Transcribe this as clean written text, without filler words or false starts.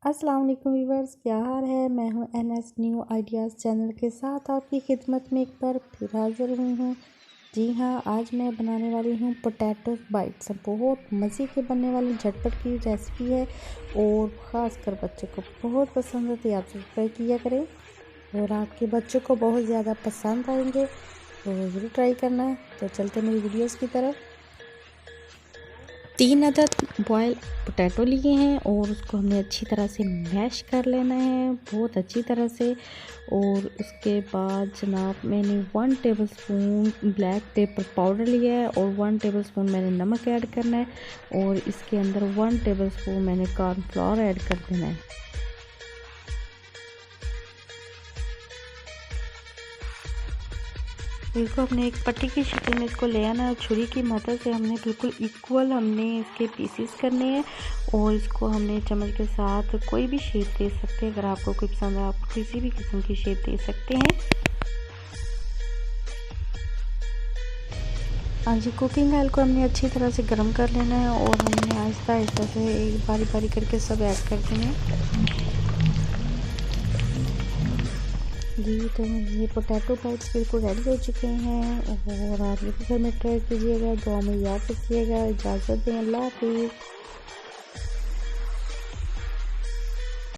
अस्सलाम वालेकुम व्यूवर्स, क्या हाल है। मैं हूं एनएस न्यू आइडियाज़ चैनल के साथ आपकी खिदमत में एक बार फिर हाज़िर हुई हूं। जी हां, आज मैं बनाने वाली हूं पोटैटो बाइट्स। बहुत मज़े के बनने वाली झटपट की रेसिपी है और ख़ासकर बच्चों को बहुत पसंद है, तो आप ट्राई किया करें और आपके बच्चों को बहुत ज़्यादा पसंद आएंगे, तो ज़रूर ट्राई करना। तो चलते मेरी वीडियोज़ की तरफ। 3 अदद बॉयल पोटैटो लिए हैं और उसको हमने अच्छी तरह से मैश कर लेना है, बहुत अच्छी तरह से। और उसके बाद जनाब मैंने 1 टेबलस्पून ब्लैक पेपर पाउडर लिया है और 1 टेबलस्पून मैंने नमक ऐड करना है और इसके अंदर 1 टेबलस्पून मैंने कॉर्नफ्लोर ऐड कर देना है। बिल्कुल हमने एक पट्टी की शक्ल में इसको ले आना है। छुरी की मदद से हमने बिल्कुल इक्वल इसके पीसेस करने हैं और इसको हमने चम्मच के साथ कोई भी शेप दे सकते हैं। अगर आपको कोई पसंद है आप किसी भी किस्म की शेप दे सकते हैं। हाँ जी, कुकिंग ऑयल को हमने अच्छी तरह से गर्म कर लेना है और हमने आहिस्ता आहिस्ता से एक बारी बारी करके सब ऐड कर देना है। जी, तो ये पोटैटो बाइट्स बिल्कुल रेडी हो चुके हैं और आप ये घर में ट्राई कीजिएगा। दुआ में याद रखिएगा। इजाज़त दें, अल्लाह हाफ़िज़।